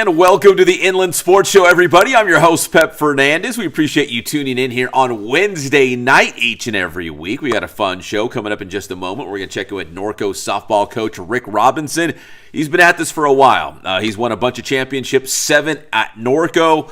And welcome to the Inland Sports Show, everybody. I'm your host, Pep Fernandez. We appreciate you tuning in here on Wednesday night each and every week. We got a fun show coming up in just a moment. We're going to check in with Norco softball coach Rick Robinson. He's been at this for a while. He's won a bunch of championships, 7 at Norco.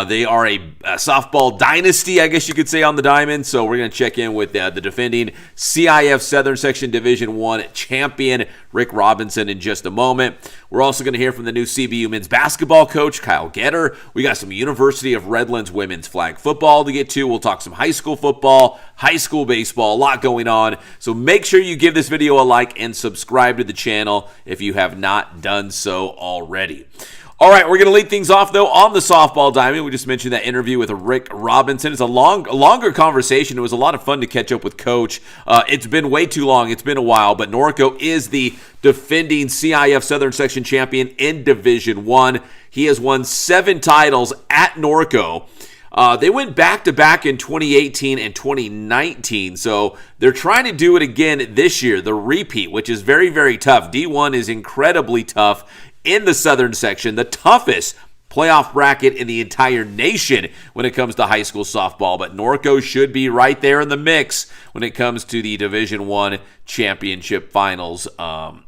They are a softball dynasty, I guess you could say, on the diamond. So we're going to check in with the defending CIF Southern Section Division 1 champion, Rick Robinson, in just a moment. We're also going to hear from the new CBU men's basketball coach, Kyle Getter. We got some University of Redlands women's flag football to get to. We'll talk some high school football, high school baseball, a lot going on. So make sure you give this video a like and subscribe to the channel if you have not done so already. All right, we're going to lead things off, though, on the softball diamond. We just mentioned that interview with Rick Robinson. It's a longer conversation. It was a lot of fun to catch up with Coach. It's been way too long. It's been a while, but Norco is the defending CIF Southern Section champion in Division 1. He has won 7 titles at Norco. They went back-to-back in 2018 and 2019, so they're trying to do it again this year, the repeat, which is very, very tough. D1 is incredibly tough in the Southern Section, the toughest playoff bracket in the entire nation when it comes to high school softball. But Norco should be right there in the mix when it comes to the Division I championship finals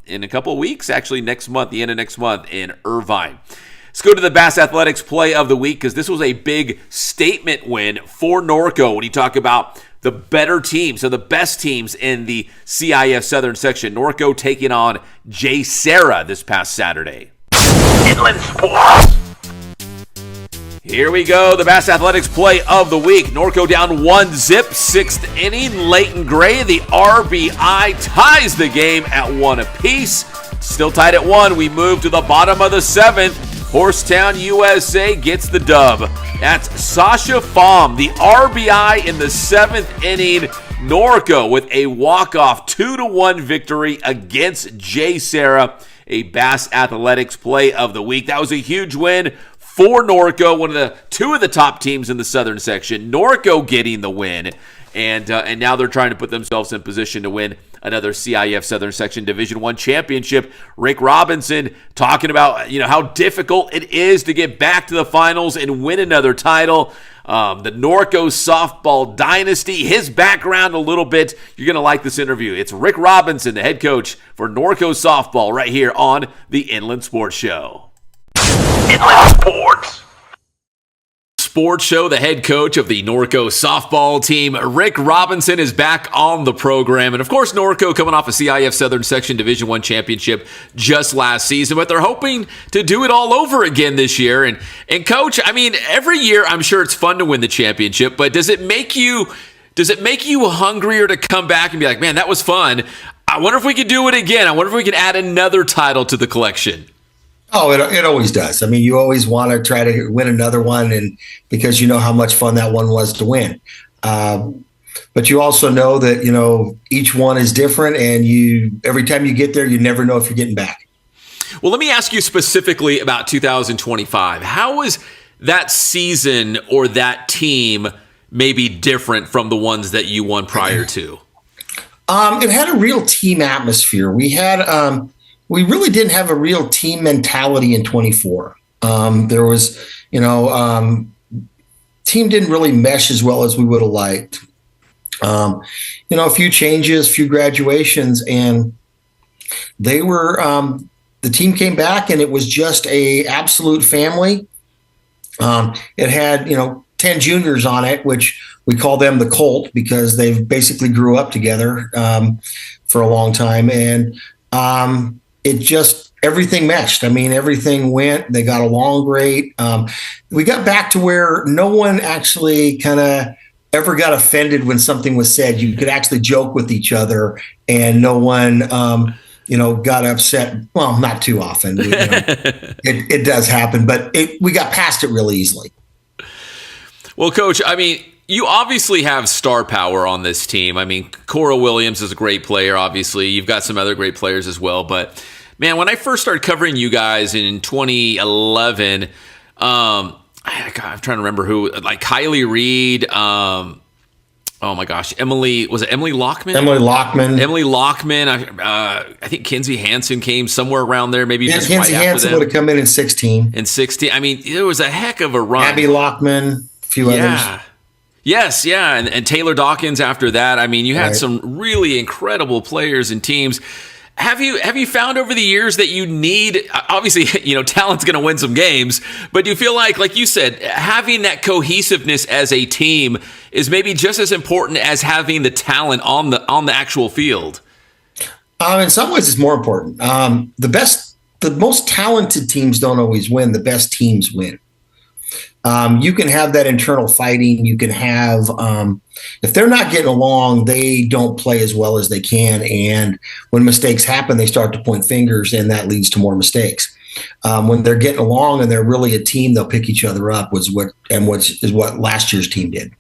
in a couple of weeks, actually next month, the end of next month in Irvine. Let's go to the Bass Athletics Play of the Week, because this was a big statement win for Norco when you talk about the better teams, so the best teams in the CIF Southern Section. Norco taking on J. Sarah this past Saturday. Inland Sports. Here we go, the Bass Athletics Play of the Week. Norco down 1-0, 6th inning. Leighton Gray, the RBI, ties the game at 1 apiece. Still tied at 1. We move to the bottom of the 7th. Horsetown, USA gets the dub. That's Sasha Pham, the RBI in the 7th inning. Norco with a walk-off 2-1 victory against J. Sarah, a Bass Athletics Play of the Week. That was a huge win for Norco, one of the 2 of the top teams in the Southern Section. Norco getting the win, and now they're trying to put themselves in position to win another CIF Southern Section Division I championship. Rick Robinson talking about how difficult it is to get back to the finals and win another title. The Norco softball dynasty, his background a little bit. You're going to like this interview. It's Rick Robinson, the head coach for Norco softball, right here on the Inland Sports Show. Inland Sports. Sports Show, the head coach of the Norco softball team, Rick Robinson, is back on the program. And of course, Norco coming off a CIF Southern Section Division I championship just last season, but they're hoping to do it all over again this year. And coach, I mean, every year I'm sure it's fun to win the championship, but does it make you hungrier to come back and be like, man, that was fun. I wonder if we could do it again. I wonder if we could add another title to the collection. Oh, it always does. I mean, you always want to try to win another one, and because you know how much fun that one was to win. But you also know that, each one is different, and every time you get there, you never know if you're getting back. Well, let me ask you specifically about 2025. How was that season or that team maybe different from the ones that you won prior to? It had a real team atmosphere. We really didn't have a real team mentality in 24. There was, team didn't really mesh as well as we would have liked. A few changes, few graduations, and they were, the team came back and it was just a absolute family. It had, 10 juniors on it, which we call them the Colt because they basically grew up together for a long time. And it just, everything meshed. I mean, everything went, they got along great. We got back to where no one actually kind of ever got offended when something was said. You could actually joke with each other and no one, got upset. Well, not too often. It does happen, but we got past it really easily. Well, Coach, I mean, you obviously have star power on this team. I mean, Cora Williams is a great player, obviously. You've got some other great players as well. But, man, when I first started covering you guys in 2011, I'm trying to remember who, like Kylie Reed, Oh my gosh, was it Emily Lockman? Emily Lockman. Emily Lockman. I think Kinsey Hansen came somewhere around there. Maybe just Kinsey right Hansen after would have come in 16. In 16. I mean, it was a heck of a run. Abby Lockman, a few others. Yes, yeah, and Taylor Dawkins after that. I mean, you had some really incredible players and teams. Have you found over the years that you need, obviously, talent's going to win some games, but do you feel like you said, having that cohesiveness as a team is maybe just as important as having the talent on the actual field? In some ways, it's more important. The most talented teams don't always win. The best teams win. You can have that internal fighting. You can have, if they're not getting along, they don't play as well as they can. And when mistakes happen, they start to point fingers, and that leads to more mistakes. When they're getting along and they're really a team, they'll pick each other up. What last year's team did.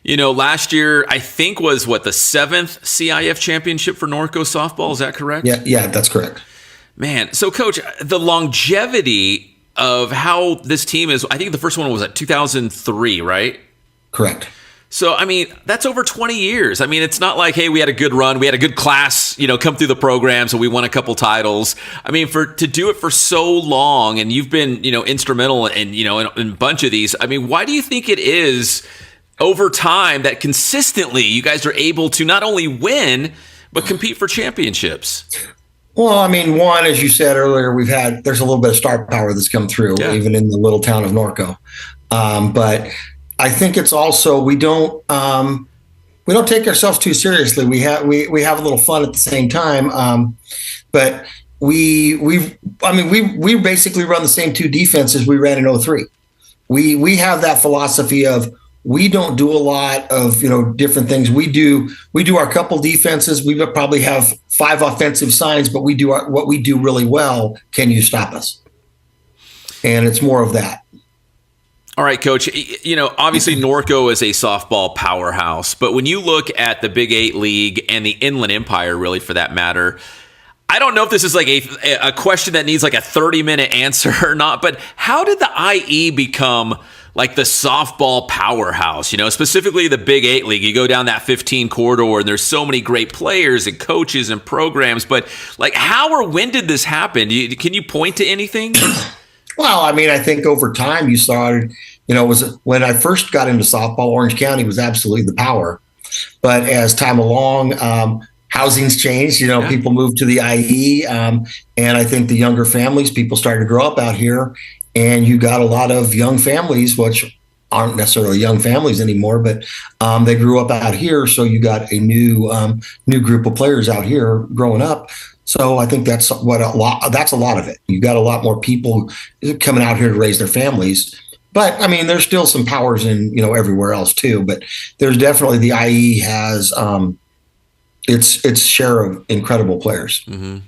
Last year, I think was the 7th CIF championship for Norco softball. Is that correct? Yeah, that's correct. Man, so Coach, the longevity of how this team is, I think the first one was at 2003, right? Correct. So, I mean, that's over 20 years. I mean, it's not like, hey, we had a good run, we had a good class, come through the program, so we won a couple titles. I mean, to do it for so long, and you've been, instrumental in a bunch of these. I mean, why do you think it is over time that consistently you guys are able to not only win, but compete for championships? Well, I mean, one, as you said earlier, there's a little bit of star power that's come through, even in the little town of Norco. But I think it's also we don't take ourselves too seriously. We have a little fun at the same time. But we basically run the same two defenses we ran in 2003. We have that philosophy of we don't do a lot of different things. We do our couple defenses. We probably have 5 offensive signs, but we do what we do really well. Can you stop us? And it's more of that. All right, Coach, obviously Norco is a softball powerhouse, but when you look at the Big 8 League and the Inland Empire, really, for that matter, I don't know if this is like a question that needs like a 30-minute answer or not, but how did the IE become like the softball powerhouse, specifically the Big 8 League? You go down that 15 corridor and there's so many great players and coaches and programs, but like how or when did this happen? Can you point to anything? Well, I mean, I think over time you started, was when I first got into softball, Orange County was absolutely the power. But as time along, housing's changed, people moved to the IE. And I think the younger families, people started to grow up out here, and you got a lot of young families, which aren't necessarily young families anymore, but they grew up out here. So you got a new group of players out here growing up. So I think that's a lot of it. You got a lot more people coming out here to raise their families. But I mean, there's still some powers in, everywhere else too. But there's definitely the IE has its share of incredible players. Mm-hmm.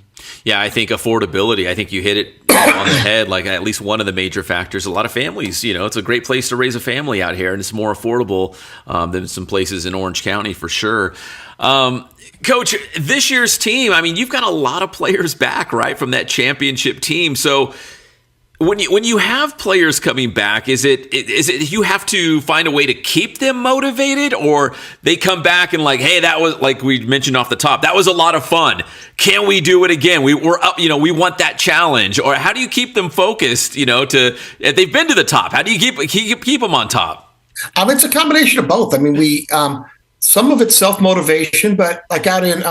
Yeah, I think affordability. I think you hit it on the head. Like at least one of the major factors. A lot of families, it's a great place to raise a family out here, and it's more affordable than some places in Orange County for sure. Coach, this year's team, I mean, you've got a lot of players back, right, from that championship team. So when you have players coming back, is it you have to find a way to keep them motivated, or they come back and like, hey, that was, like we mentioned off the top, that was a lot of fun. Can we do it again? We're up, we want that challenge. Or how do you keep them focused, if they've been to the top? How do you keep them on top? It's a combination of both. I mean, some of it's self-motivation, but like out in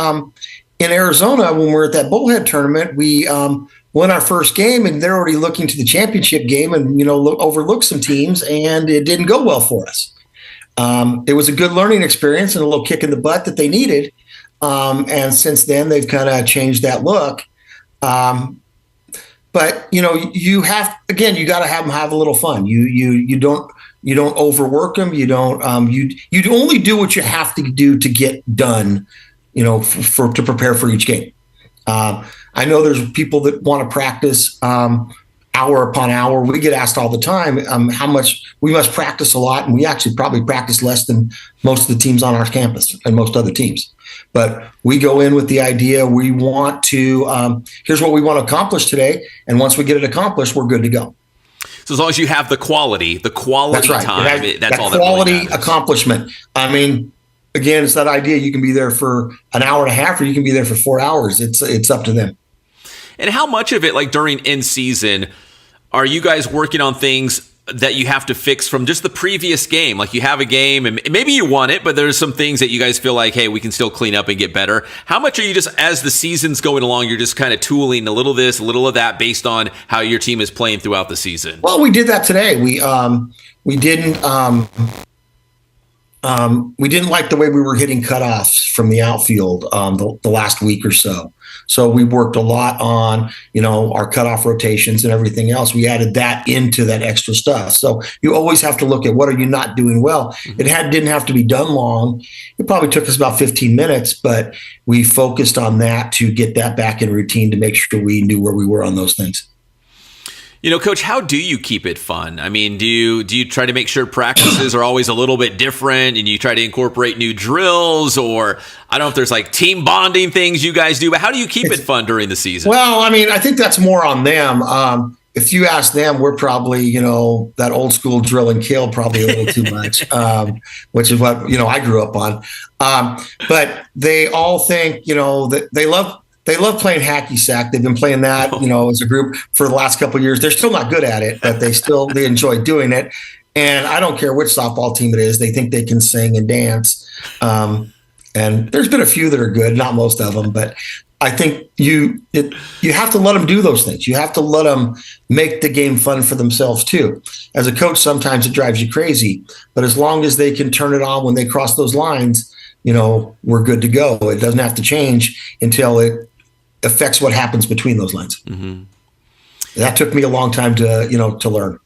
Arizona, when we're at that bullhead tournament, we won our first game, and they're already looking to the championship game and, overlook some teams, and it didn't go well for us. It was a good learning experience and a little kick in the butt that they needed. And since then, they've kind of changed that look. But, you got to have them have a little fun. You don't overwork them. You don't. You only do what you have to do to get done. To prepare for each game. I know there's people that want to practice hour upon hour. We get asked all the time how much we must practice a lot, and we actually probably practice less than most of the teams on our campus and most other teams. But we go in with the idea we want to. Here's what we want to accomplish today, and once we get it accomplished, we're good to go. So as long as you have the quality That's right. time, that's all that quality really matters. accomplishment. I mean, again, it's that idea you can be there for an hour and a half or you can be there for 4 hours. It's up to them. And how much of it, like during in season, are you guys working on things that you have to fix from just the previous game? Like you have a game and maybe you won it, but there's some things that you guys feel like, hey, we can still clean up and get better. How much are you just, as the season's going along, you're just kind of tooling a little of this, a little of that based on how your team is playing throughout the season? Well, we did that today. We didn't like the way we were hitting cutoffs from the outfield the last week or so. So we worked a lot on, our cutoff rotations and everything else. We added that into that extra stuff. So you always have to look at what are you not doing well. Mm-hmm. It didn't have to be done long. It probably took us about 15 minutes, but we focused on that to get that back in routine to make sure we knew where we were on those things. Coach, how do you keep it fun? I mean, do you try to make sure practices are always a little bit different and you try to incorporate new drills, or I don't know if there's like team bonding things you guys do, but how do you keep it fun during the season? Well, I mean, I think that's more on them. If you ask them, we're probably, that old school drill and kill probably a little too much, which is what, I grew up on. But they all think, that they love playing hacky sack. They've been playing that, as a group for the last couple of years. They're still not good at it, but they enjoy doing it. And I don't care which softball team it is. They think they can sing and dance. And there's been a few that are good, not most of them, but I think you have to let them do those things. You have to let them make the game fun for themselves too. As a coach, sometimes it drives you crazy, but as long as they can turn it on when they cross those lines, we're good to go. It doesn't have to change until it affects what happens between those lines. Mm-hmm. That took me a long time to learn.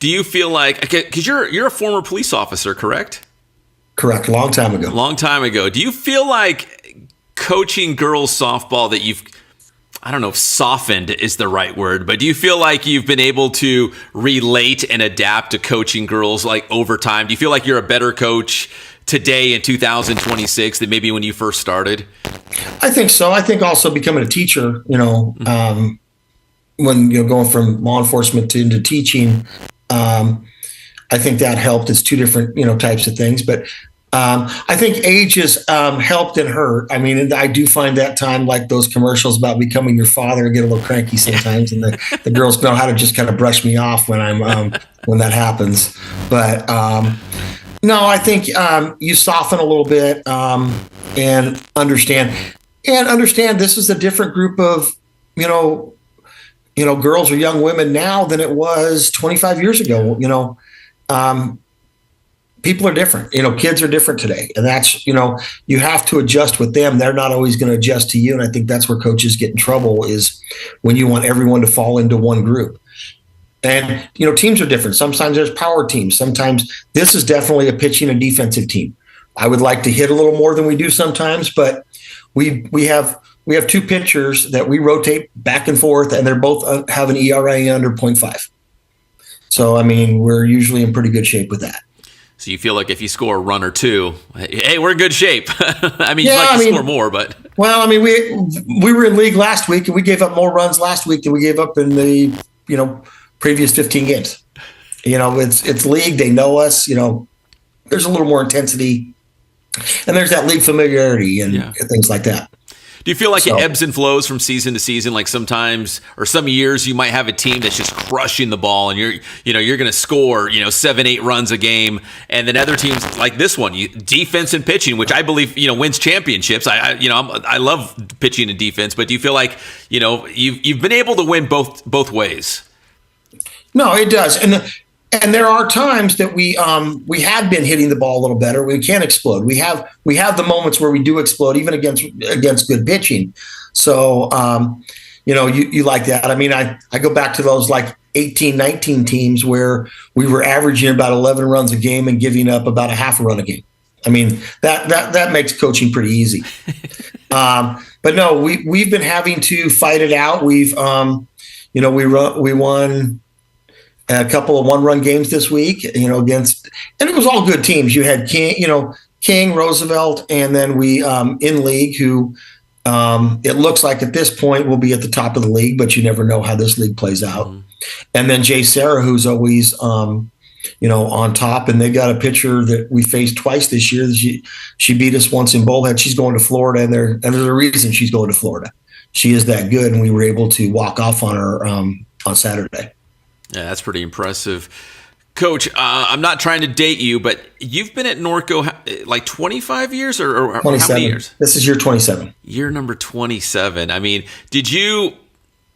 Do you feel like, because you're a former police officer, correct? Correct. Long time ago. Do you feel like coaching girls softball that you've, I don't know if softened is the right word, but do you feel like you've been able to relate and adapt to coaching girls like over time? Do you feel like you're a better coach today in 2026 than maybe when you first started? I think so. I think also becoming a teacher, when going from law enforcement into teaching, I think that helped. It's two different types of things, but I think age has helped and hurt. I mean, I do find that time, like those commercials about becoming your father, get a little cranky sometimes, and the girls know how to just kind of brush me off when I'm when that happens. But no, I think you soften a little bit and understand this is a different group of girls or young women now than it was 25 years ago. People are different. Kids are different today, and that's you have to adjust with them. They're not always going to adjust to you, and I think that's where coaches get in trouble is when you want everyone to fall into one group. And, teams are different. Sometimes there's power teams. Sometimes this is definitely a pitching and defensive team. I would like to hit a little more than we do sometimes, but we have two pitchers that we rotate back and forth, and they're both have an ERA under 0.5. So, I mean, we're usually in pretty good shape with that. So you feel like if you score a run or two, hey, we're in good shape. I mean, you'd like to score more, but. Well, I mean, we were in league last week, and we gave up more runs last week than we gave up in the, previous 15 games. It's league. They know us. There's a little more intensity, and there's that league familiarity and things like that. Do you feel like it ebbs and flows from season to season? Like sometimes, or some years, you might have a team that's just crushing the ball, and you're going to score 7-8 runs a game, and then other teams like this one, defense and pitching, which I believe wins championships. I love pitching and defense, but do you feel like you've been able to win both ways? No, it does, and there are times that we have been hitting the ball a little better. We can explode. We have the moments where we do explode, even against good pitching. So you like that. I mean, I go back to those like 18, 19 teams where we were averaging about 11 runs a game and giving up about a half a run a game. I mean, that makes coaching pretty easy. But no, we've been having to fight it out. We've we won a couple of one-run games this week, against, and it was all good teams. You had King, Roosevelt, and then we in league who It looks like at this point we'll be at the top of the league, but you never know how this league plays out. Mm-hmm. And then Jay Sarah, who's always, on top, and they got a pitcher that we faced twice this year. She beat us once in Bullhead. She's going to Florida, and there's a reason she's going to Florida. She is that good, and we were able to walk off on her on Saturday. Yeah, that's pretty impressive. Coach, I'm not trying to date you, but you've been at Norco like 25 years or how many years? This is year 27. Year number 27. I mean,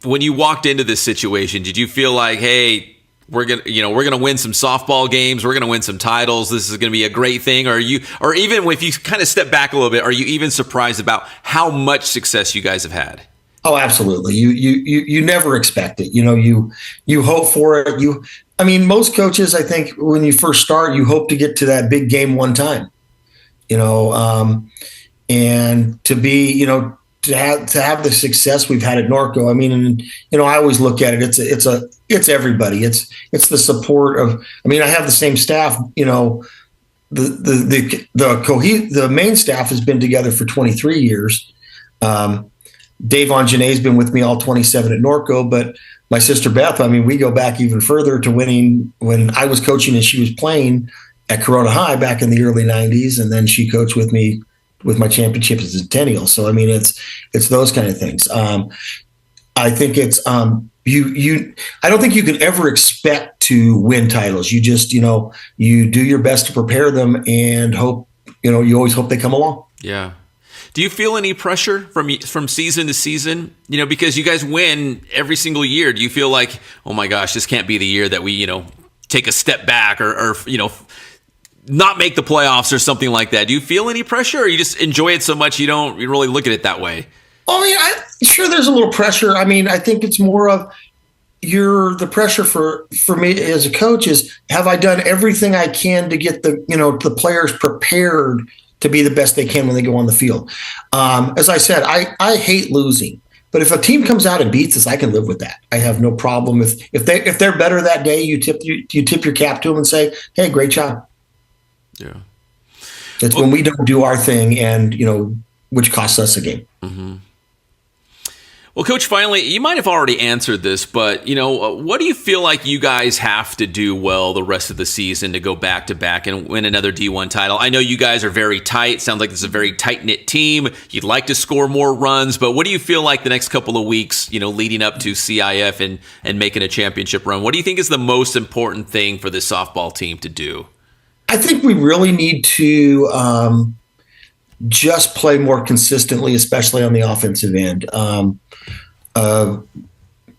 when you walked into this situation, did you feel like, hey, we're gonna win some softball games, we're gonna win some titles, this is gonna be a great thing? Or even if you kind of step back a little bit, are you even surprised about how much success you guys have had? Oh, absolutely. You never expect it. You hope for it. Most coaches, I think, when you first start, you hope to get to that big game one time. And to be, to have the success we've had at Norco. I always look at it. It's everybody. It's the support of. I have the same staff. The main staff has been together for 23 years. Dave Anjanet's been with me all 27 at Norco, but my sister Beth, we go back even further to winning when I was coaching and she was playing at Corona High back in the early 90s, and then she coached with me with my championship as a Centennial. So it's those kind of things. I think it's I don't think you can ever expect to win titles. You just you do your best to prepare them and hope you always hope they come along. Yeah. Do you feel any pressure from season to season? Because you guys win every single year. Do you feel like, oh my gosh, this can't be the year that we take a step back or not make the playoffs or something like that? Do you feel any pressure, or you just enjoy it so much you really look at it that way? Sure, there's a little pressure. I think it's more of the pressure for me as a coach is, have I done everything I can to get the players prepared to be the best they can when they go on the field? As I said, I hate losing, but if a team comes out and beats us, I can live with that. I have no problem if they're better that day. You tip your cap to them and say, "Hey, great job." Yeah, it's when we don't do our thing, and which costs us a game. Mm-hmm. Well, Coach, finally, you might have already answered this, but, what do you feel like you guys have to do well the rest of the season to go back-to-back and win another D1 title? I know you guys are very tight. Sounds like this is a very tight-knit team. You'd like to score more runs, but what do you feel like the next couple of weeks, leading up to CIF and making a championship run? What do you think is the most important thing for this softball team to do? I think we really need to just play more consistently, especially on the offensive end.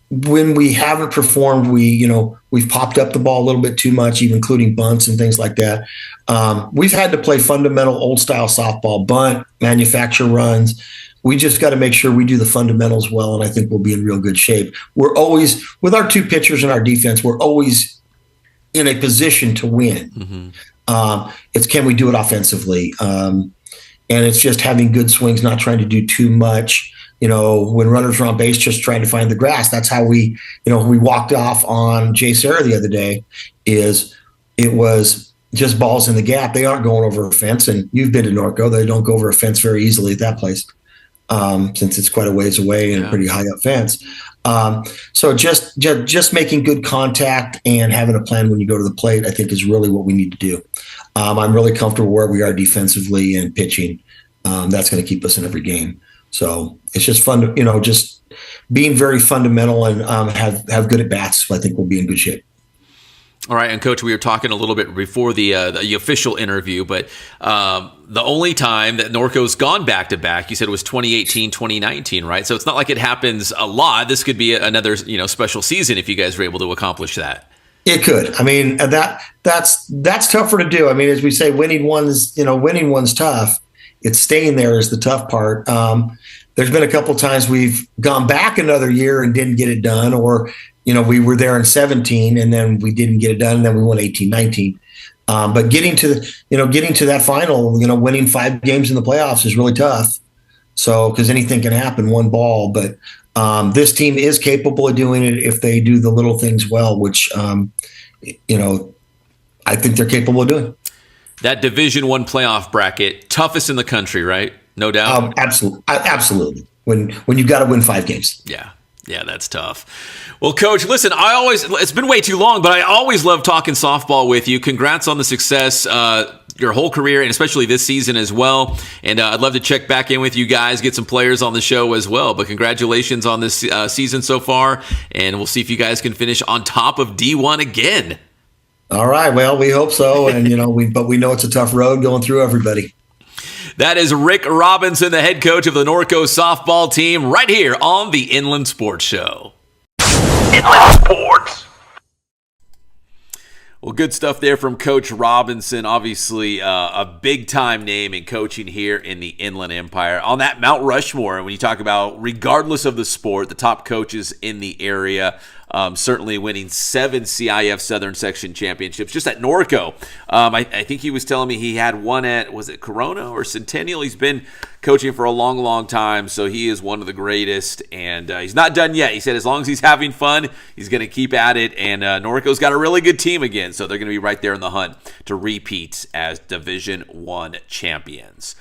When we haven't performed, we've popped up the ball a little bit too much, even including bunts and things like that. We've had to play fundamental old style softball, bunt, manufacture runs. We just got to make sure we do the fundamentals well, and I think we'll be in real good shape. We're always, with our two pitchers and our defense, we're always in a position to win. Mm-hmm. It's can we do it offensively? And it's just having good swings, not trying to do too much. When runners are on base, just trying to find the grass. That's how we walked off on Jay Sarah the other day. It was just balls in the gap. They aren't going over a fence, and you've been to Norco. They don't go over a fence very easily at that place, since it's quite a ways away and a pretty high up fence. So just making good contact and having a plan when you go to the plate, I think, is really what we need to do. I'm really comfortable where we are defensively and pitching. That's going to keep us in every game. So it's just fun to, just being very fundamental and have good at bats. I think we'll be in good shape. All right, and Coach, we were talking a little bit before the official interview, but the only time that Norco's gone back-to-back, you said it was 2018, 2019, right? So it's not like it happens a lot. This could be another special season if you guys were able to accomplish that. It could. That's tougher to do. As we say, winning one's tough. It's staying there is the tough part. There's been a couple times we've gone back another year and didn't get it done, or we were there in 17 and then we didn't get it done, and then we won 18, 19. But getting to that final, winning 5 games in the playoffs is really tough. So, because anything can happen, one ball. But this team is capable of doing it if they do the little things well, which I think they're capable of doing. That Division I playoff bracket, toughest in the country, right? No doubt. Absolutely. When you've got to win 5 games. Yeah. Yeah, that's tough. Well, Coach, listen, it's been way too long, but I always love talking softball with you. Congrats on the success your whole career, and especially this season as well. And I'd love to check back in with you guys, get some players on the show as well. But congratulations on this season so far, and we'll see if you guys can finish on top of D1 again. All right. Well, we hope so. And, but we know it's a tough road going through everybody. That is Rick Robinson, the head coach of the Norco softball team, right here on the Inland Sports Show. Inland Sports. Well, good stuff there from Coach Robinson. Obviously, a big-time name in coaching here in the Inland Empire. On that Mount Rushmore, when you talk about, regardless of the sport, the top coaches in the area, certainly winning 7 CIF Southern Section Championships just at Norco. I think he was telling me he had one at, was it Corona or Centennial? He's been coaching for a long, long time, so he is one of the greatest, and he's not done yet. He said as long as he's having fun, he's going to keep at it, and Norco's got a really good team again, so they're going to be right there in the hunt to repeat as Division I champions.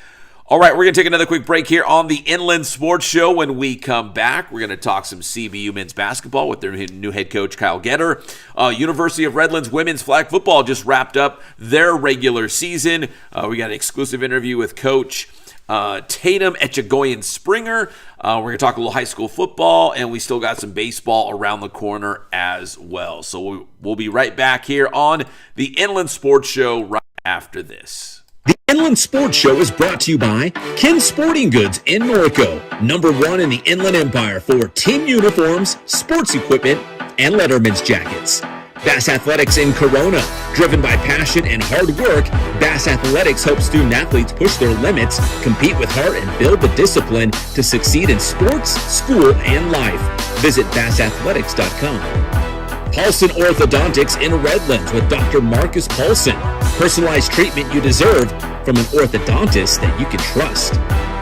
All right, we're going to take another quick break here on the Inland Sports Show. When we come back, we're going to talk some CBU men's basketball with their new head coach, Kyle Getter. University of Redlands women's flag football just wrapped up their regular season. We got an exclusive interview with Coach Tatum, Etchegoyen-Springer. We're going to talk a little high school football, and we still got some baseball around the corner as well. So we'll be right back here on the Inland Sports Show right after this. The Inland Sports Show is brought to you by Ken Sporting Goods in Norco, #1 in the Inland Empire for team uniforms, sports equipment, and Letterman's jackets. Bass Athletics in Corona, driven by passion and hard work, Bass Athletics helps student-athletes push their limits, compete with heart, and build the discipline to succeed in sports, school, and life. Visit bassathletics.com. Paulson Orthodontics in Redlands with Dr. Marcus Paulson. Personalized treatment you deserve from an orthodontist that you can trust.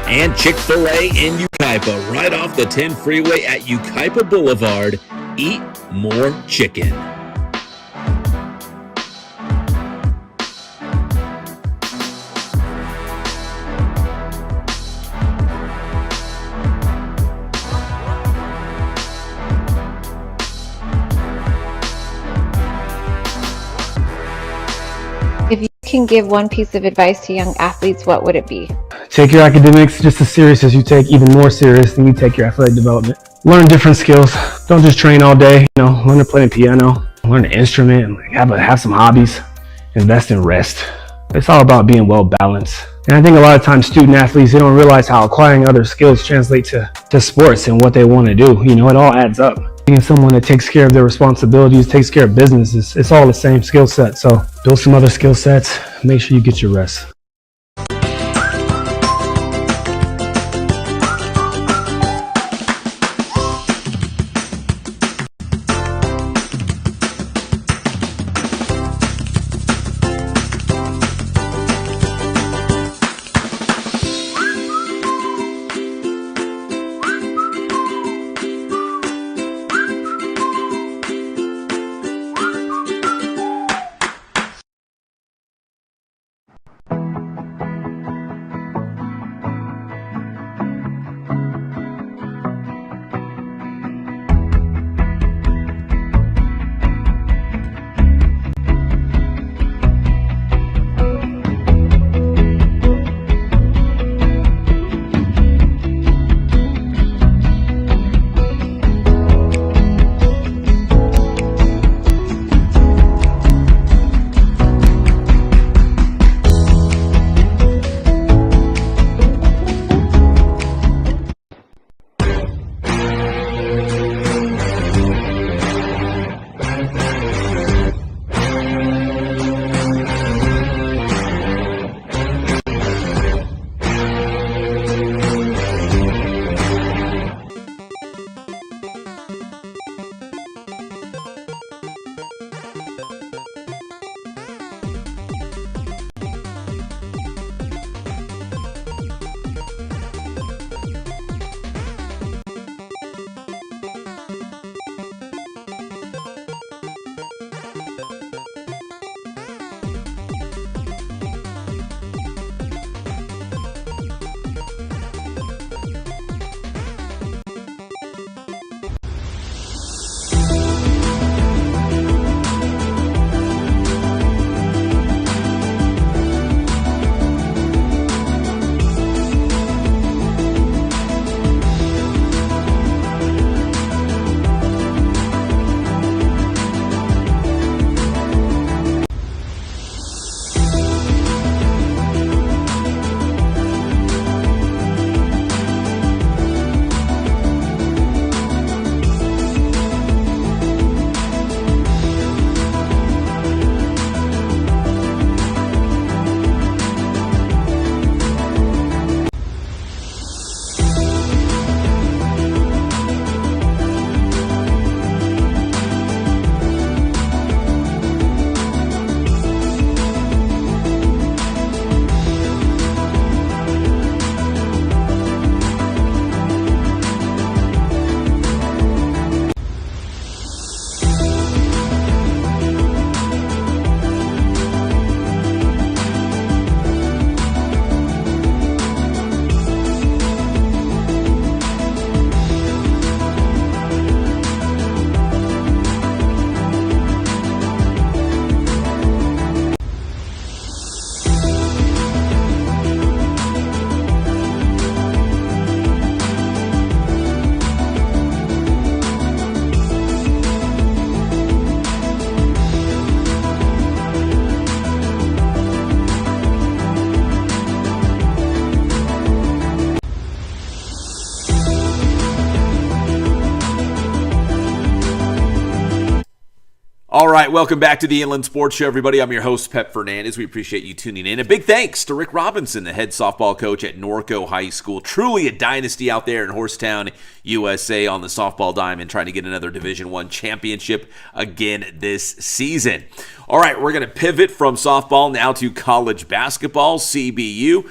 And Chick-fil-A in Yucaipa, right off the 10 freeway at Yucaipa Boulevard. Eat more chicken. If you can give one piece of advice to young athletes, what would it be? Take your academics just as serious as you take, even more serious than you take your athletic development. Learn different skills. Don't just train all day. Learn to play the piano, learn an instrument, and have some hobbies. Invest in rest. It's all about being well balanced. And I think a lot of times student athletes, they don't realize how acquiring other skills translate to sports and what they want to do. It all adds up. Being someone that takes care of their responsibilities, takes care of business, it's all the same skill set. So build some other skill sets. Make sure you get your rest. right, welcome back to the Inland Sports Show, everybody. I'm your host, Pep Fernandez. We appreciate you tuning in. A big thanks to Rick Robinson, the head softball coach at Norco High School. Truly a dynasty out there in Horsetown, USA, on the softball diamond, trying to get another Division I championship again this season. All right, we're going to pivot from softball now to college basketball, CBU.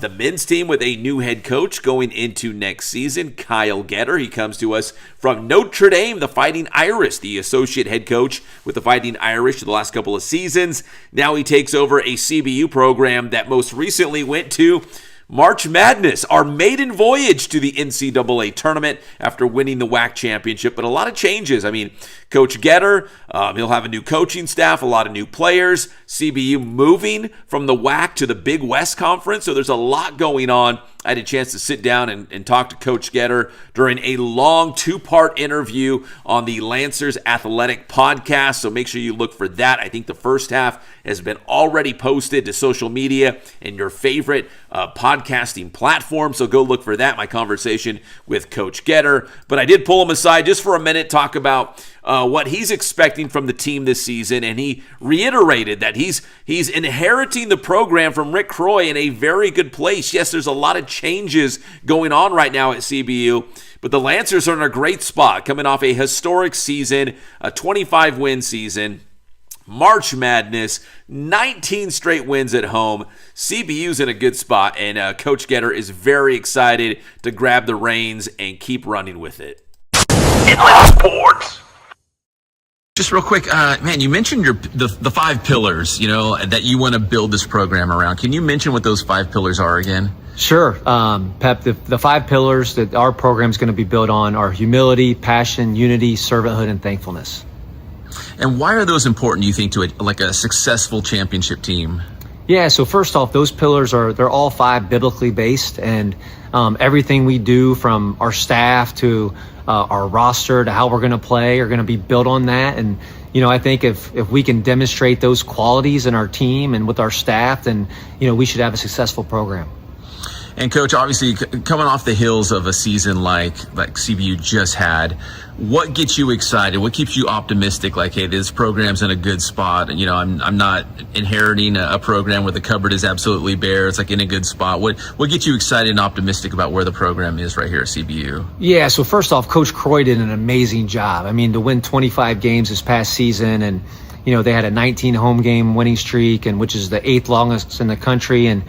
The men's team with a new head coach going into next season, Kyle Getter. He comes to us from Notre Dame, the Fighting Irish, the associate head coach with the Fighting Irish for the last couple of seasons. Now he takes over a CBU program that most recently went to March Madness, our maiden voyage to the NCAA tournament after winning the WAC championship, but a lot of changes. I mean, Coach Getter, he'll have a new coaching staff, a lot of new players, CBU moving from the WAC to the Big West Conference, so there's a lot going on. I had a chance to sit down and talk to Coach Getter during a long two-part interview on the Lancers Athletic podcast, so make sure you look for that. I think the first half has been already posted to social media and your favorite podcasting platform, so go look for that, my conversation with Coach Getter. But I did pull him aside just for a minute, talk about what he's expecting from the team this season, and he reiterated that he's inheriting the program from Rick Croy in a very good place. Yes, there's a lot of changes going on right now at CBU, but the Lancers are in a great spot, coming off a historic season, a 25-win season, March Madness, 19 straight wins at home. CBU's in a good spot, and Coach Getter is very excited to grab the reins and keep running with it. Inland Sports. Just real quick, man, you mentioned the 5 pillars, that you want to build this program around. Can you mention what those 5 pillars are again? Sure. Pep, the 5 pillars that our program is going to be built on are humility, passion, unity, servanthood, and thankfulness. And why are those important, do you think, to a successful championship team? Yeah, so first off, those pillars they're all 5 biblically based, and everything we do from our staff to our roster to how we're going to play are going to be built on that. And, I think if we can demonstrate those qualities in our team and with our staff, then, we should have a successful program. And Coach, obviously coming off the heels of a season like CBU just had, what gets you excited? What keeps you optimistic? Like, hey, this program's in a good spot. I'm not inheriting a program where the cupboard is absolutely bare. It's in a good spot. What gets you excited and optimistic about where the program is right here at CBU? Yeah, so first off, Coach Croy did an amazing job. I mean, to win 25 games this past season, and they had a 19 home game winning streak, and which is the 8th longest in the country. And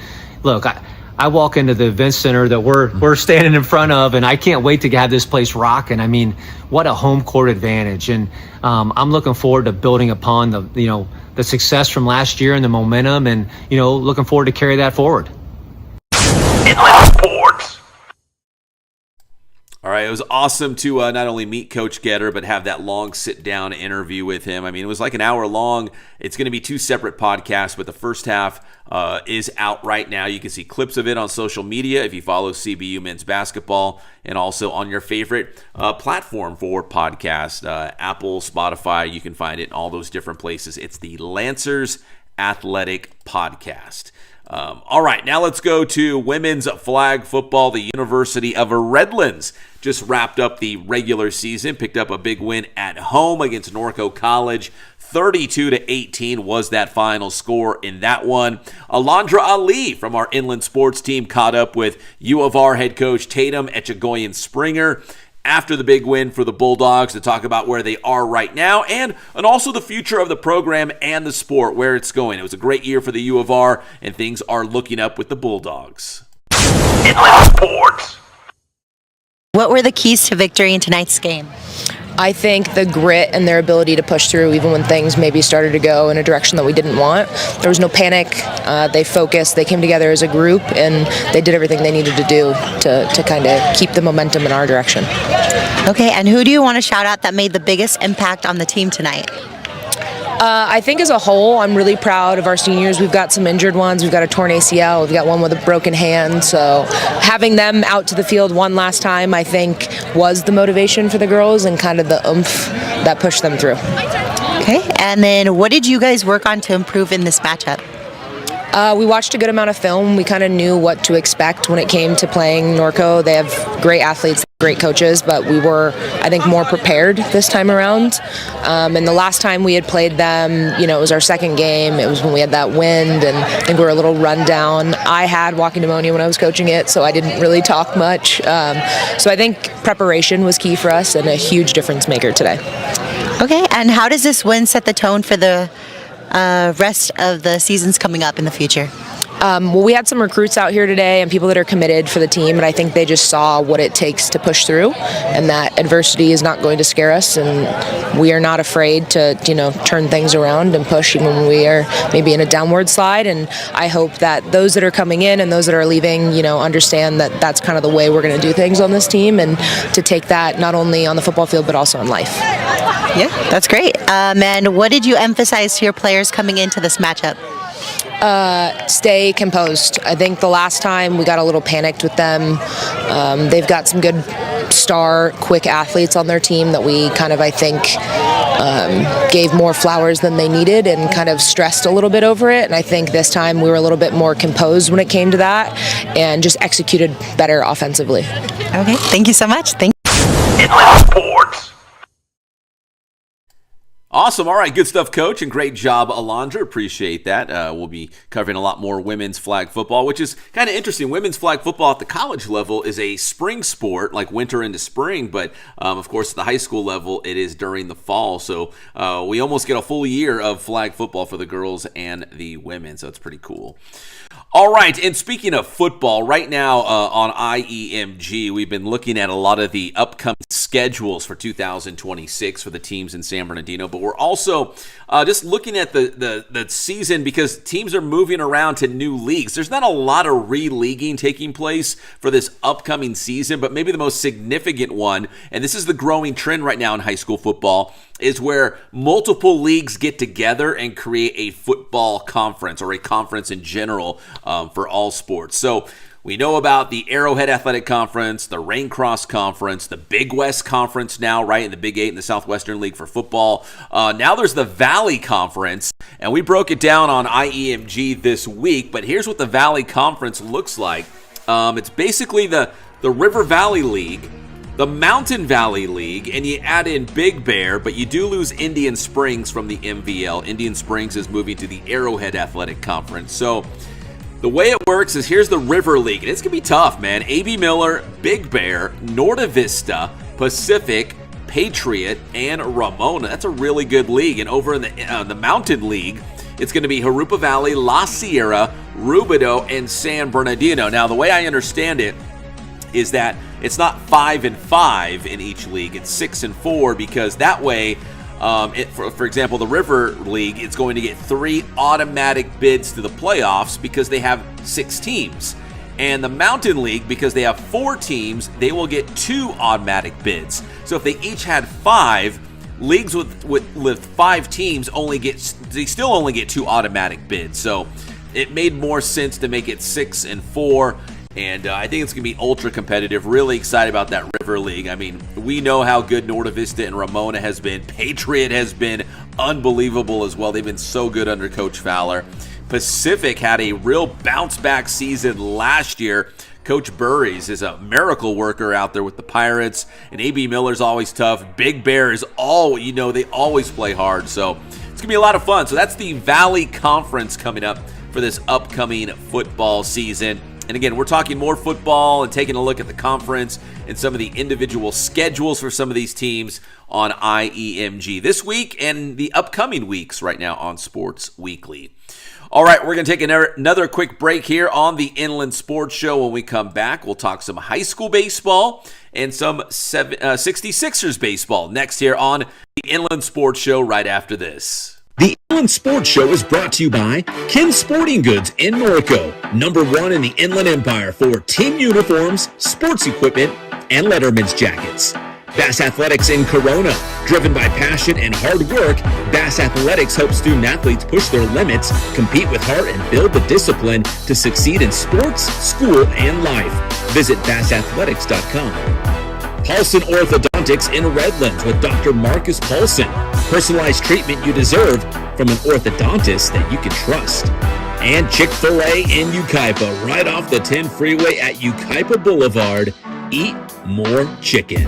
look, I walk into the event center that we're standing in front of, and I can't wait to have this place rocking. I mean, what a home court advantage. And I'm looking forward to building upon the success from last year and the momentum, and, looking forward to carry that forward. Inland Sports. All right, it was awesome to not only meet Coach Getter, but have that long sit-down interview with him. I mean, it was like an hour long. It's going to be 2 separate podcasts, but the first half is out right now. You can see clips of it on social media if you follow CBU men's basketball, and also on your favorite platform for podcast, Apple, Spotify. You can find it in all those different places. It's the Lancers Athletic Podcast. All right, now let's go to women's flag football. The University of Redlands just wrapped up the regular season, picked up a big win at home against Norco College. 32-18 was that final score in that one. Alondra Ali from our Inland Sports team caught up with U of R head coach Tatum Etchegoyen-Springer after the big win for the Bulldogs to talk about where they are right now and also the future of the program and the sport, where it's going. It was a great year for the U of R, and things are looking up with the Bulldogs. Inland Sports. What were the keys to victory in tonight's game? I think the grit and their ability to push through even when things maybe started to go in a direction that we didn't want. There was no panic. They focused. They came together as a group, and they did everything they needed to do to kind of keep the momentum in our direction. Okay, and who do you want to shout out that made the biggest impact on the team tonight? I think as a whole, I'm really proud of our seniors. We've got some injured ones. We've got a torn ACL. We've got one with a broken hand. So having them out to the field one last time, I think, was the motivation for the girls and kind of the oomph that pushed them through. Okay, and then what did you guys work on to improve in this matchup? We watched a good amount of film. We kind of knew what to expect when it came to playing Norco. They have great athletes, great coaches, but we were, I think, more prepared this time around. And the last time we had played them, it was our second game. It was when we had that wind, and I think we were a little run down. I had walking pneumonia when I was coaching it, so I didn't really talk much. So I think preparation was key for us and a huge difference maker today. Okay, and how does this win set the tone for the rest of the seasons coming up in the future? Well, we had some recruits out here today and people that are committed for the team, and I think they just saw what it takes to push through, and that adversity is not going to scare us, and we are not afraid to, turn things around and push even when we are maybe in a downward slide. And I hope that those that are coming in and those that are leaving, understand that that's kind of the way we're going to do things on this team, and to take that not only on the football field but also in life. Yeah, that's great. And what did you emphasize to your players coming into this matchup? Stay composed. I think the last time we got a little panicked with them. They've got some good star, quick athletes on their team that we kind of, I think, gave more flowers than they needed and kind of stressed a little bit over it. And I think this time we were a little bit more composed when it came to that and just executed better offensively. Okay, thank you so much. Inland Sports. Awesome. All right. Good stuff, Coach, and great job, Alondra. Appreciate that. We'll be covering a lot more women's flag football, which is kind of interesting. Women's flag football at the college level is a spring sport, like winter into spring, but of course, at the high school level, it is during the fall. So we almost get a full year of flag football for the girls and the women, so it's pretty cool. All right, and speaking of football, right now on IEMG, we've been looking at a lot of the upcoming schedules for 2026 for the teams in San Bernardino, but we're also just looking at the season because teams are moving around to new leagues. There's not a lot of re-leaguing taking place for this upcoming season, but maybe the most significant one, and this is the growing trend right now in high school football, is where multiple leagues get together and create a football conference or a conference in general for all sports. So we know about the Arrowhead Athletic Conference, the Raincross Conference, the Big West Conference now, right, in the Big 8 in the Southwestern League for football. Now there's the Valley Conference, and we broke it down on IEMG this week, but here's what the Valley Conference looks like. It's basically the River Valley League, the Mountain Valley League, and you add in Big Bear, but you do lose Indian Springs from the MVL. Indian Springs is moving to the Arrowhead Athletic Conference. So the way it works is here's the River League, and it's going to be tough, man. A.B. Miller, Big Bear, Norta Vista, Pacific, Patriot, and Ramona. That's a really good league. And over in the Mountain League, it's going to be Jurupa Valley, La Sierra, Rubidoux, and San Bernardino. Now, the way I understand it is that it's not 5-5 in each league. It's 6-4 because that way, for example, the River League, it's going to get 3 automatic bids to the playoffs because they have 6 teams. And the Mountain League, because they have 4 teams, they will get 2 automatic bids. So if they each had 5, leagues with 5 teams still only get 2 automatic bids. So it made more sense to make it 6-4. And I think it's going to be ultra competitive. Really excited about that River League. I mean, we know how good Norta Vista and Ramona has been. Patriot has been unbelievable as well. They've been so good under Coach Fowler. Pacific had a real bounce-back season last year. Coach Burries is a miracle worker out there with the Pirates. And A.B. Miller's always tough. Big Bear is they always play hard. So it's going to be a lot of fun. So that's the Valley Conference coming up for this upcoming football season. And again, we're talking more football and taking a look at the conference and some of the individual schedules for some of these teams on IEMG this week and the upcoming weeks right now on Sports Weekly. All right, we're going to take another quick break here on the Inland Sports Show. When we come back, we'll talk some high school baseball and some 66ers baseball next here on the Inland Sports Show right after this. The Inland Sports Show is brought to you by Ken Sporting Goods in Norco, #1 in the Inland Empire for team uniforms, sports equipment, and Letterman's jackets. Bass Athletics in Corona, driven by passion and hard work, Bass Athletics helps student-athletes push their limits, compete with heart, and build the discipline to succeed in sports, school, and life. Visit bassathletics.com. Paulson Orthodontics in Redlands with Dr. Marcus Paulson. Personalized treatment you deserve from an orthodontist that you can trust. and Chick-fil-A in Yucaipa, right off the 10 freeway at Yucaipa Boulevard. Eat more chicken.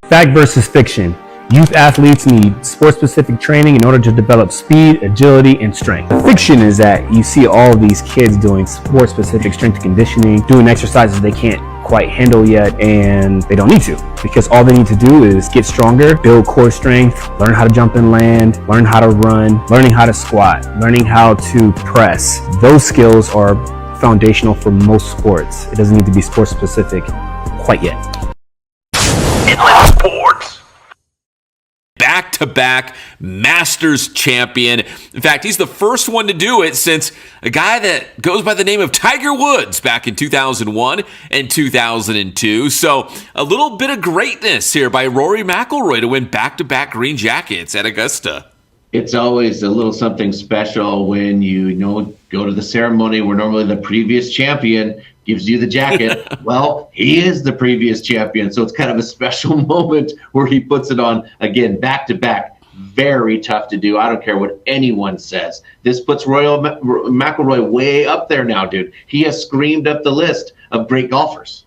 Fact versus fiction. Youth athletes need sport-specific training in order to develop speed, agility, and strength. The fiction is that you see all of these kids doing sport-specific strength and conditioning, doing exercises they can't quite handle yet, and they don't need to, because all they need to do is get stronger, build core strength, learn how to jump and land, learn how to run, learning how to squat, learning how to press. Those skills are foundational for most sports. It doesn't need to be sport-specific quite yet. Inland Sports. Back-to-back Masters champion. In fact, he's the first one to do it since a guy that goes by the name of Tiger Woods back in 2001 and 2002. So a little bit of greatness here by Rory McIlroy to win back-to-back green jackets at Augusta. It's always a little something special when you go to the ceremony where normally the previous champion gives you the jacket. Well, he is the previous champion, so it's kind of a special moment where he puts it on again, back to back. Very tough to do. I don't care what anyone says. This puts Royal McIlroy way up there now, dude. He has screamed up the list of great golfers.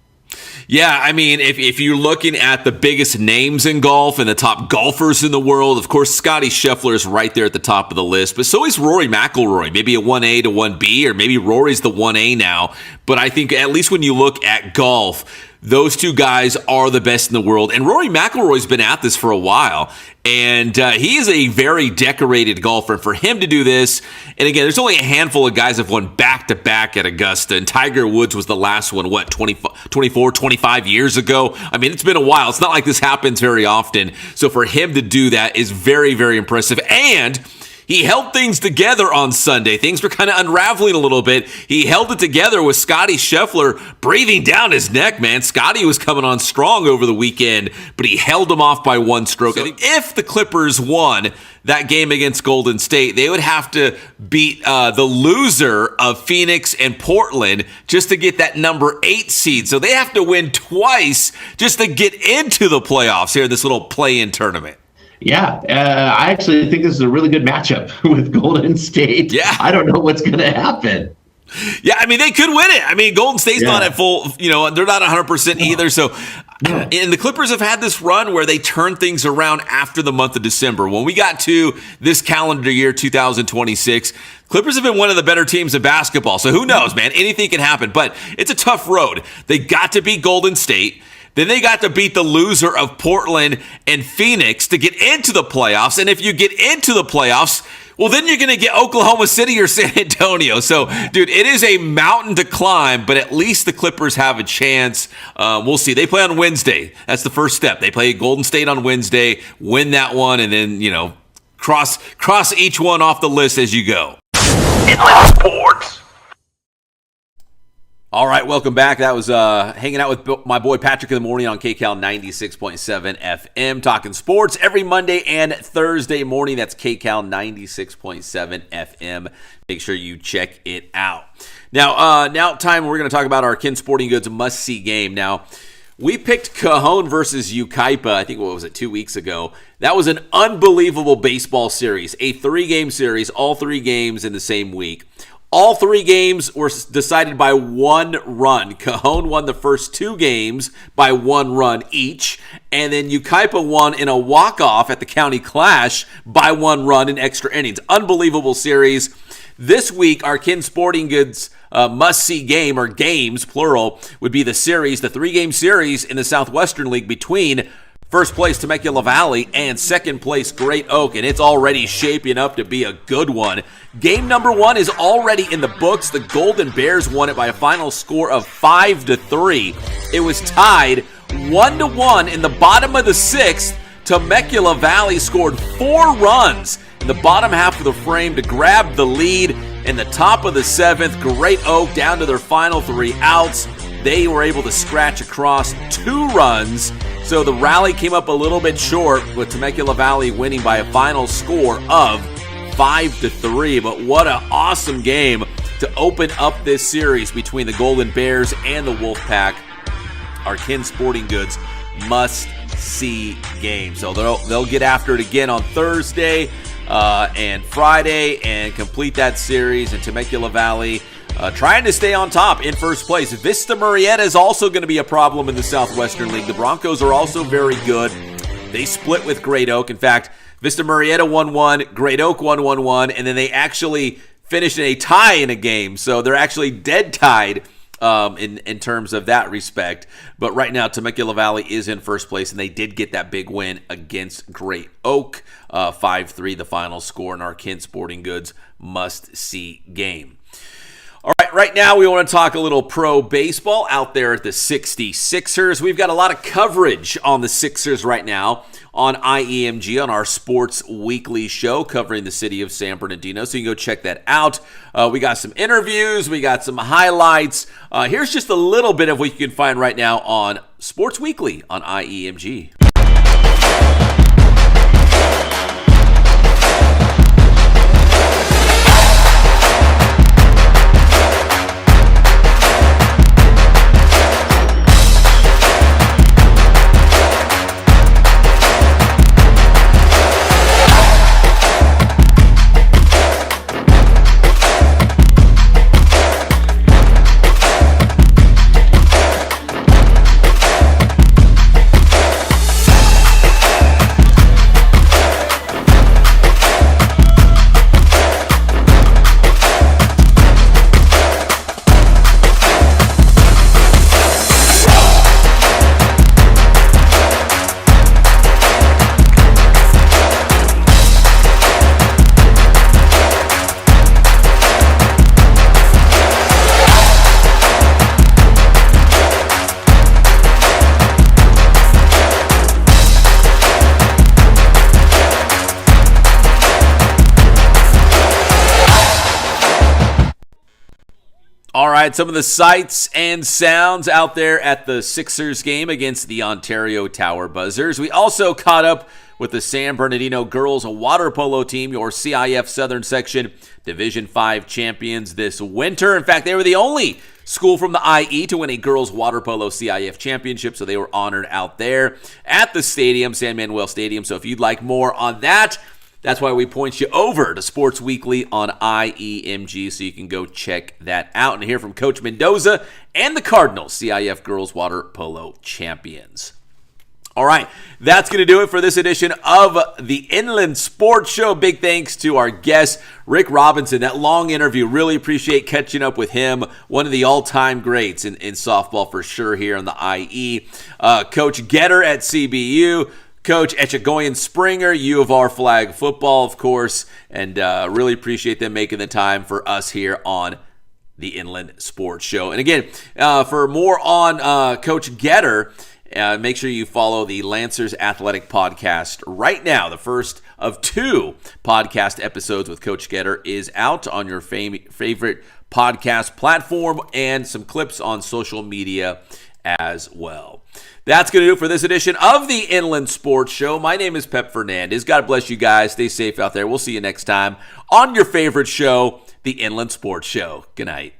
Yeah, I mean, if you're looking at the biggest names in golf and the top golfers in the world, of course, Scottie Scheffler is right there at the top of the list, but so is Rory McIlroy, maybe a 1A to 1B, or maybe Rory's the 1A now. But I think at least when you look at golf, those two guys are the best in the world. And Rory McIlroy's been at this for a while, and he is a very decorated golfer. And for him to do this, and again, there's only a handful of guys that have won back-to-back at Augusta, and Tiger Woods was the last one, 24, 25 years ago? I mean, it's been a while. It's not like this happens very often. So for him to do that is very, very impressive. And he held things together on Sunday. Things were kind of unraveling a little bit. He held it together with Scottie Scheffler breathing down his neck, man. Scottie was coming on strong over the weekend, but he held him off by one stroke. So if the Clippers won that game against Golden State, they would have to beat the loser of Phoenix and Portland just to get that number 8 seed. So they have to win twice just to get into the playoffs here in this little play-in tournament. Yeah, I actually think this is a really good matchup with Golden State. Yeah. I don't know what's going to happen. Yeah, I mean, they could win it. I mean, Golden State's not at full, they're not 100% either. So, and the Clippers have had this run where they turn things around after the month of December. When we got to this calendar year, 2026, Clippers have been one of the better teams in basketball. So who knows, man? Anything can happen. But it's a tough road. They got to beat Golden State. Then they got to beat the loser of Portland and Phoenix to get into the playoffs. And if you get into the playoffs, well, then you're going to get Oklahoma City or San Antonio. So, dude, it is a mountain to climb, but at least the Clippers have a chance. We'll see. They play on Wednesday. That's the first step. They play Golden State on Wednesday, win that one, and then, cross each one off the list as you go. Inland Sports. All right, welcome back. That was hanging out with my boy Patrick in the morning on KCAL 96.7 FM, talking sports every Monday and Thursday morning. That's KCAL 96.7 FM. Make sure you check it out. Now time we're going to talk about our Kin Sporting Goods must-see game. Now, we picked Cajon versus Yucaipa, I think, 2 weeks ago. That was an unbelievable baseball series, a 3-game series, all 3 games in the same week. All 3 games were decided by 1 run. Cajon won the first 2 games by 1 run each, and then Yucaipa won in a walk-off at the County Clash by 1 run in extra innings. Unbelievable series. This week, our Kin Sporting Goods must-see game, or games, plural, would be the 3-game series in the Southwestern League between first place Temecula Valley and second place Great Oak, and it's already shaping up to be a good one. Game number 1 is already in the books. The Golden Bears won it by a final score of 5-3. It was tied 1-1 in the bottom of the 6th. Temecula Valley scored 4 runs in the bottom half of the frame to grab the lead. In the top of the 7th, Great Oak down to their final 3 outs. They were able to scratch across 2 runs. So the rally came up a little bit short, with Temecula Valley winning by a final score of 5-3. But what an awesome game to open up this series between the Golden Bears and the Wolfpack. Our Kin Sporting Goods must-see game. So they'll get after it again on Thursday and Friday and complete that series. And Temecula Valley trying to stay on top in first place. Vista Murrieta is also going to be a problem in the Southwestern League. The Broncos are also very good. They split with Great Oak. In fact, Vista Murrieta won 1, Great Oak won 1, and then they actually finished in a tie in a game. So they're actually dead tied in terms of that respect. But right now, Temecula Valley is in first place, and they did get that big win against Great Oak. 5-3 the final score in our Kin Sporting Goods must-see game. All right, right now we want to talk a little pro baseball out there at the 66ers. We've got a lot of coverage on the Sixers right now on IEMG, on our Sports Weekly show covering the city of San Bernardino, so you can go check that out. We got some interviews, we got some highlights. Here's just a little bit of what you can find right now on Sports Weekly on IEMG. All right, some of the sights and sounds out there at the Sixers game against the Ontario Tower Buzzers. We also caught up with the San Bernardino girls water polo team, your CIF Southern Section Division 5 champions this winter. In fact, they were the only school from the IE to win a girls water polo CIF championship, so they were honored out there at the stadium, San Manuel Stadium. So if you'd like more on that, that's why we point you over to Sports Weekly on IEMG, so you can go check that out and hear from Coach Mendoza and the Cardinals CIF Girls Water Polo Champions. All right, that's going to do it for this edition of the Inland Sports Show. Big thanks to our guest, Rick Robinson. That long interview, really appreciate catching up with him. One of the all-time greats in softball for sure here on the IE. Coach Getter at CBU. Coach Etchegoyen-Springer, U of R flag football, of course, and really appreciate them making the time for us here on the Inland Sports Show. And again, for more on Coach Getter, make sure you follow the Lancers Athletic Podcast right now, the first of 2 podcast episodes with Coach Getter is out on your favorite podcast platform, and some clips on social media as well. That's going to do it for this edition of the Inland Sports Show. My name is Pep Fernandez. God bless you guys. Stay safe out there. We'll see you next time on your favorite show, the Inland Sports Show. Good night.